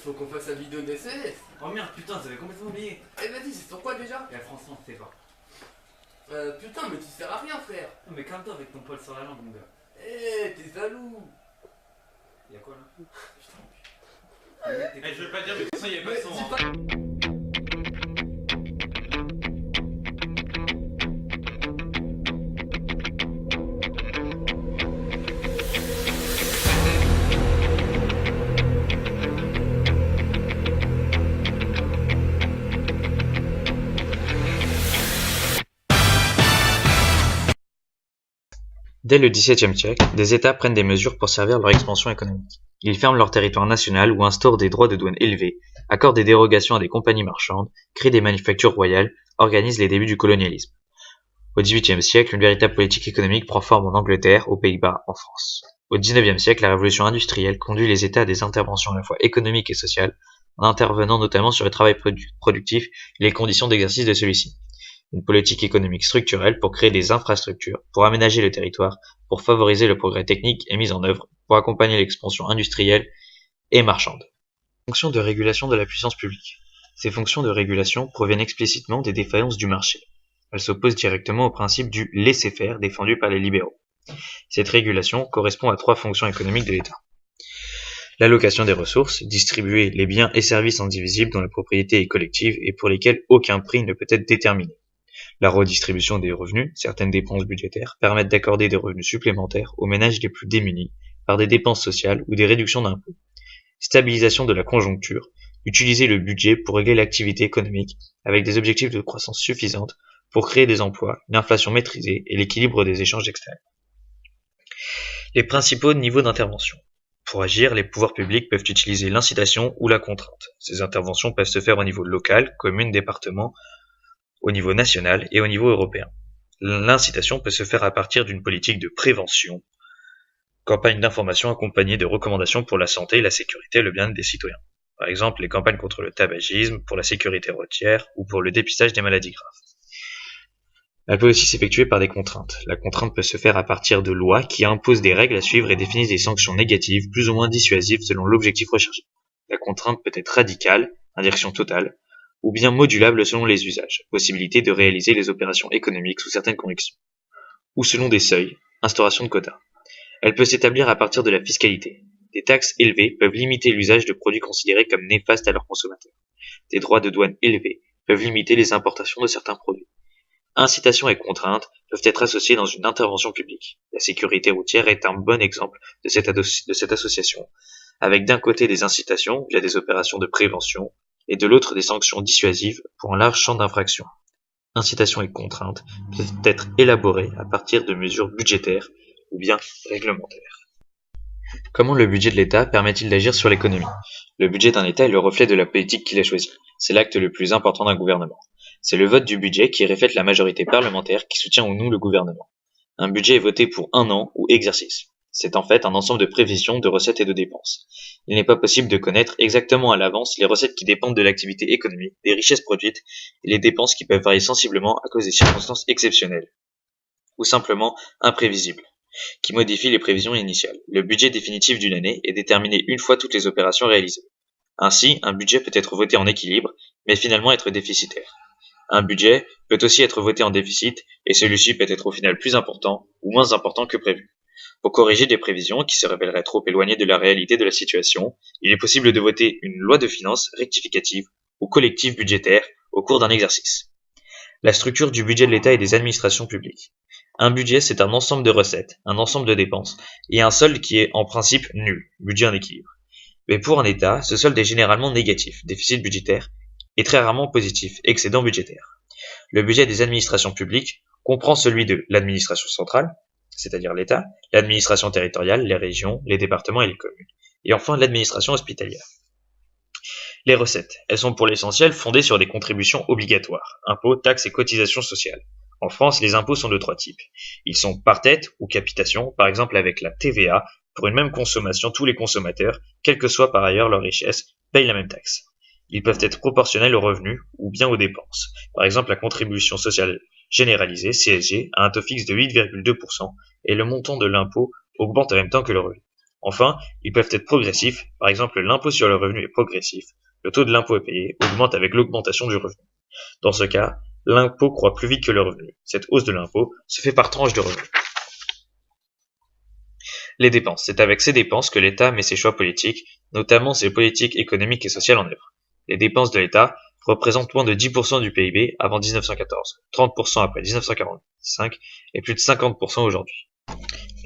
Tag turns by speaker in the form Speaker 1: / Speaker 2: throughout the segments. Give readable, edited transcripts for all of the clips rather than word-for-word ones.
Speaker 1: faut qu'on fasse la vidéo d'SES.
Speaker 2: Oh merde, putain, j'avais complètement oublié.
Speaker 1: Eh vas-y, c'est sur quoi déjà?
Speaker 2: La France, on sait pas.
Speaker 1: Putain, mais tu sers à rien, frère.
Speaker 2: Non, mais calme-toi avec ton poil sur la langue, mon gars.
Speaker 1: Eh, t'es jaloux.
Speaker 2: Y'a quoi là?
Speaker 3: Je veux pas dire, mais de toute façon, il y avait pas de son.
Speaker 1: Dis
Speaker 3: hein.
Speaker 1: pas-
Speaker 4: Dès le XVIIe siècle, des États prennent des mesures pour servir leur expansion économique. Ils ferment leur territoire national ou instaurent des droits de douane élevés, accordent des dérogations à des compagnies marchandes, créent des manufactures royales, organisent les débuts du colonialisme. Au XVIIIe siècle, une véritable politique économique prend forme en Angleterre, aux Pays-Bas, en France. Au XIXe siècle, la révolution industrielle conduit les États à des interventions à la fois économiques et sociales, en intervenant notamment sur le travail productif et les conditions d'exercice de celui-ci. Une politique économique structurelle pour créer des infrastructures, pour aménager le territoire, pour favoriser le progrès technique est mise en œuvre, pour accompagner l'expansion industrielle et marchande. Fonctions de régulation de la puissance publique. Ces fonctions de régulation proviennent explicitement des défaillances du marché. Elles s'opposent directement au principe du laisser-faire défendu par les libéraux. Cette régulation correspond à 3 fonctions économiques de l'État. L'allocation des ressources, distribuer les biens et services indivisibles dont la propriété est collective et pour lesquels aucun prix ne peut être déterminé. La redistribution des revenus, certaines dépenses budgétaires, permettent d'accorder des revenus supplémentaires aux ménages les plus démunis par des dépenses sociales ou des réductions d'impôts. Stabilisation de la conjoncture, utiliser le budget pour régler l'activité économique avec des objectifs de croissance suffisante pour créer des emplois, une inflation maîtrisée et l'équilibre des échanges externes. Les principaux niveaux d'intervention. Pour agir, les pouvoirs publics peuvent utiliser l'incitation ou la contrainte. Ces interventions peuvent se faire au niveau local, commune, département, au niveau national et au niveau européen. L'incitation peut se faire à partir d'une politique de prévention, campagne d'information accompagnée de recommandations pour la santé, la sécurité et le bien-être des citoyens. Par exemple, les campagnes contre le tabagisme, pour la sécurité routière ou pour le dépistage des maladies graves. Elle peut aussi s'effectuer par des contraintes. La contrainte peut se faire à partir de lois qui imposent des règles à suivre et définissent des sanctions négatives plus ou moins dissuasives selon l'objectif recherché. La contrainte peut être radicale, indirection totale, ou bien modulable selon les usages, possibilité de réaliser les opérations économiques sous certaines conditions, ou selon des seuils, instauration de quotas. Elle peut s'établir à partir de la fiscalité. Des taxes élevées peuvent limiter l'usage de produits considérés comme néfastes à leurs consommateurs. Des droits de douane élevés peuvent limiter les importations de certains produits. Incitations et contraintes peuvent être associées dans une intervention publique. La sécurité routière est un bon exemple de cette association, avec d'un côté des incitations via des opérations de prévention, et de l'autre des sanctions dissuasives pour un large champ d'infractions. Incitations et contraintes peuvent être élaborées à partir de mesures budgétaires ou bien réglementaires. Comment le budget de l'État permet-il d'agir sur l'économie? Le budget d'un État est le reflet de la politique qu'il a choisie. C'est l'acte le plus important d'un gouvernement. C'est le vote du budget qui reflète la majorité parlementaire qui soutient ou non le gouvernement. Un budget est voté pour un an ou exercice. C'est en fait un ensemble de prévisions, de recettes et de dépenses. Il n'est pas possible de connaître exactement à l'avance les recettes qui dépendent de l'activité économique, des richesses produites et les dépenses qui peuvent varier sensiblement à cause des circonstances exceptionnelles ou simplement imprévisibles, qui modifient les prévisions initiales. Le budget définitif d'une année est déterminé une fois toutes les opérations réalisées. Ainsi, un budget peut être voté en équilibre, mais finalement être déficitaire. Un budget peut aussi être voté en déficit, et celui-ci peut être au final plus important ou moins important que prévu. Pour corriger des prévisions qui se révéleraient trop éloignées de la réalité de la situation, il est possible de voter une loi de finances rectificative ou collective budgétaire au cours d'un exercice. La structure du budget de l'État et des administrations publiques. Un budget, c'est un ensemble de recettes, un ensemble de dépenses, et un solde qui est en principe nul, budget en équilibre. Mais pour un État, ce solde est généralement négatif, déficit budgétaire, et très rarement positif, excédent budgétaire. Le budget des administrations publiques comprend celui de l'administration centrale, c'est-à-dire l'État, l'administration territoriale, les régions, les départements et les communes, et enfin l'administration hospitalière. Les recettes, elles sont pour l'essentiel fondées sur des contributions obligatoires, impôts, taxes et cotisations sociales. En France, les impôts sont de 3 types. Ils sont par tête ou capitation, par exemple avec la TVA, pour une même consommation, tous les consommateurs, quelle que soit par ailleurs leur richesse, payent la même taxe. Ils peuvent être proportionnels aux revenus ou bien aux dépenses. Par exemple, la contribution sociale généralisée, CSG, a un taux fixe de 8,2% et le montant de l'impôt augmente en même temps que le revenu. Enfin, ils peuvent être progressifs, par exemple l'impôt sur le revenu est progressif, le taux de l'impôt payé augmente avec l'augmentation du revenu. Dans ce cas, l'impôt croît plus vite que le revenu. Cette hausse de l'impôt se fait par tranche de revenu. Les dépenses. C'est avec ces dépenses que l'État met ses choix politiques, notamment ses politiques économiques et sociales en œuvre. Les dépenses de l'État représentent moins de 10% du PIB avant 1914, 30% après 1945 et plus de 50% aujourd'hui.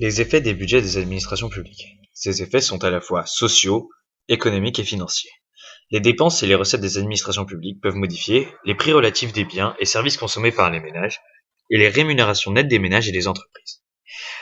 Speaker 4: Les effets des budgets des administrations publiques. Ces effets sont à la fois sociaux, économiques et financiers. Les dépenses et les recettes des administrations publiques peuvent modifier les prix relatifs des biens et services consommés par les ménages et les rémunérations nettes des ménages et des entreprises.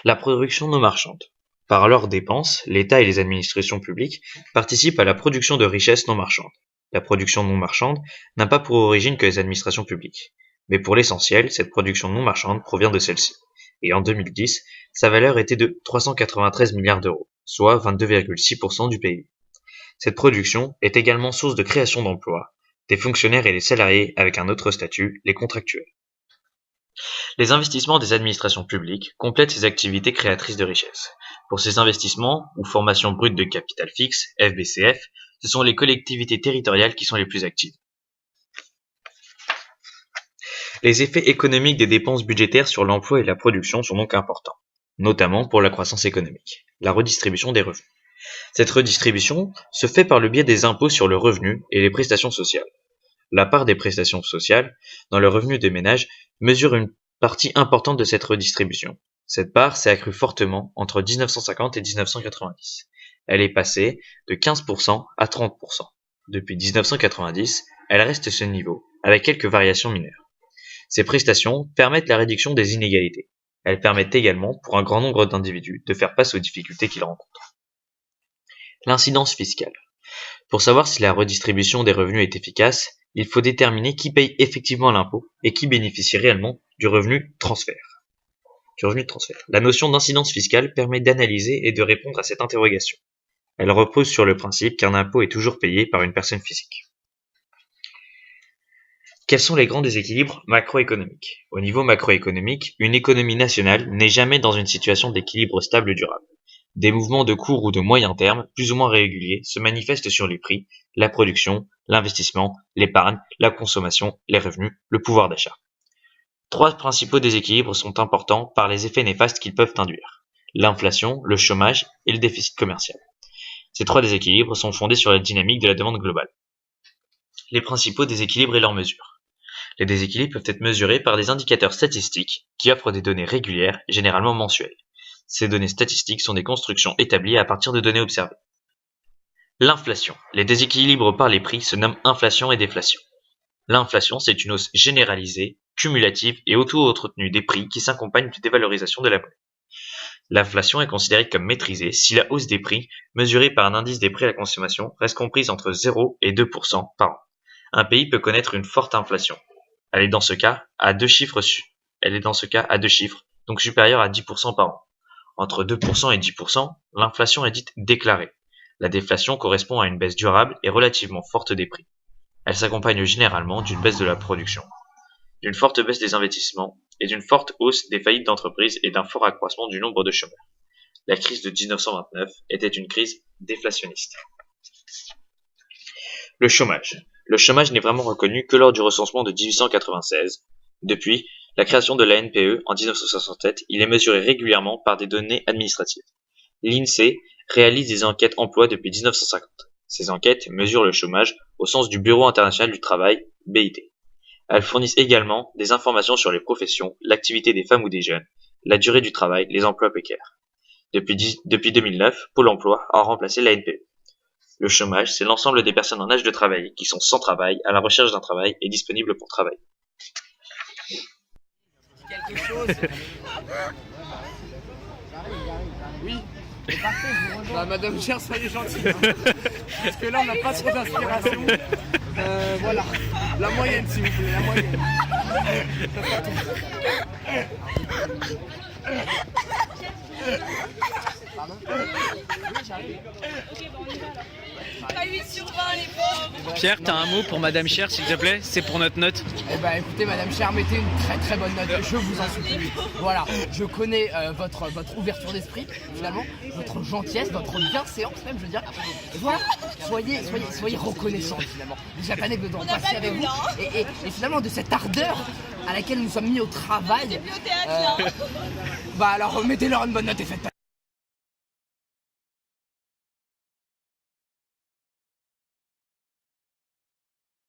Speaker 4: La production non marchande. Par leurs dépenses, l'État et les administrations publiques participent à la production de richesses non marchandes. La production non marchande n'a pas pour origine que les administrations publiques. Mais pour l'essentiel, cette production non marchande provient de celle-ci. Et en 2010, sa valeur était de 393 milliards d'euros, soit 22,6% du PIB. Cette production est également source de création d'emplois, des fonctionnaires et des salariés avec un autre statut, les contractuels. Les investissements des administrations publiques complètent ces activités créatrices de richesses. Pour ces investissements, ou formations brutes de capital fixe, FBCF, ce sont les collectivités territoriales qui sont les plus actives. Les effets économiques des dépenses budgétaires sur l'emploi et la production sont donc importants, notamment pour la croissance économique, la redistribution des revenus. Cette redistribution se fait par le biais des impôts sur le revenu et les prestations sociales. La part des prestations sociales dans le revenu des ménages mesure une partie importante de cette redistribution. Cette part s'est accrue fortement entre 1950 et 1990. Elle est passée de 15% à 30%. Depuis 1990, elle reste à ce niveau, avec quelques variations mineures. Ces prestations permettent la réduction des inégalités. Elles permettent également, pour un grand nombre d'individus, de faire face aux difficultés qu'ils rencontrent. L'incidence fiscale. Pour savoir si la redistribution des revenus est efficace, il faut déterminer qui paye effectivement l'impôt et qui bénéficie réellement du revenu transfert. La notion d'incidence fiscale permet d'analyser et de répondre à cette interrogation. Elle repose sur le principe qu'un impôt est toujours payé par une personne physique. Quels sont les grands déséquilibres macroéconomiques ? Au niveau macroéconomique, une économie nationale n'est jamais dans une situation d'équilibre stable durable. Des mouvements de court ou de moyen terme, plus ou moins réguliers, se manifestent sur les prix, la production, l'investissement, l'épargne, la consommation, les revenus, le pouvoir d'achat. Trois principaux déséquilibres sont importants par les effets néfastes qu'ils peuvent induire: l'inflation, le chômage et le déficit commercial. Ces trois déséquilibres sont fondés sur la dynamique de la demande globale. Les principaux déséquilibres et leurs mesures. Les déséquilibres peuvent être mesurés par des indicateurs statistiques qui offrent des données régulières, généralement mensuelles. Ces données statistiques sont des constructions établies à partir de données observées. L'inflation. Les déséquilibres par les prix se nomment inflation et déflation. L'inflation, c'est une hausse généralisée, cumulative et auto-entretenue des prix qui s'accompagne d'une dévalorisation de la monnaie. L'inflation est considérée comme maîtrisée si la hausse des prix, mesurée par un indice des prix à la consommation, reste comprise entre 0 et 2% par an. Un pays peut connaître une forte inflation. Elle est dans ce cas à deux chiffres, donc supérieure à 10% par an. Entre 2% et 10%, l'inflation est dite déclarée. La déflation correspond à une baisse durable et relativement forte des prix. Elle s'accompagne généralement d'une baisse de la production, d'une forte baisse des investissements et d'une forte hausse des faillites d'entreprises et d'un fort accroissement du nombre de chômeurs. La crise de 1929 était une crise déflationniste. Le chômage. Le chômage n'est vraiment reconnu que lors du recensement de 1896. Depuis la création de la NPE en 1967, il est mesuré régulièrement par des données administratives. L'INSEE réalise des enquêtes emploi depuis 1950. Ces enquêtes mesurent le chômage au sens du Bureau international du travail, BIT. Elles fournissent également des informations sur les professions, l'activité des femmes ou des jeunes, la durée du travail, les emplois précaires. Depuis 2009, Pôle emploi a remplacé la NPE. Le chômage, c'est l'ensemble des personnes en âge de travailler qui sont sans travail, à la recherche d'un travail et disponibles pour travailler.
Speaker 1: Quelque chose. Oui. C'est parfait, je vous rejoins. Bah, Madame Cher, soyez gentille. Parce que là, on n'a pas trop d'inspiration. Voilà. La moyenne, s'il vous plaît, la moyenne. Ça sera tout. Pardon ? Oui, j'arrive.
Speaker 3: Ok, bon, on y va alors. Pas 8 sur 20, les pauvres. Pierre, t'as un mot pour Madame Cher, s'il te plaît? C'est pour notre note.
Speaker 1: Eh ben écoutez Madame Cher, mettez une très très bonne note, je vous en supplie. Voilà, je connais votre ouverture d'esprit, finalement, votre gentillesse, votre bienséance même, je veux dire. Et voilà, soyez reconnaissants finalement. Les Japonais veulent passer avec vous et finalement de cette ardeur à laquelle nous sommes mis au travail. Bah alors mettez-leur une bonne note et faites pas.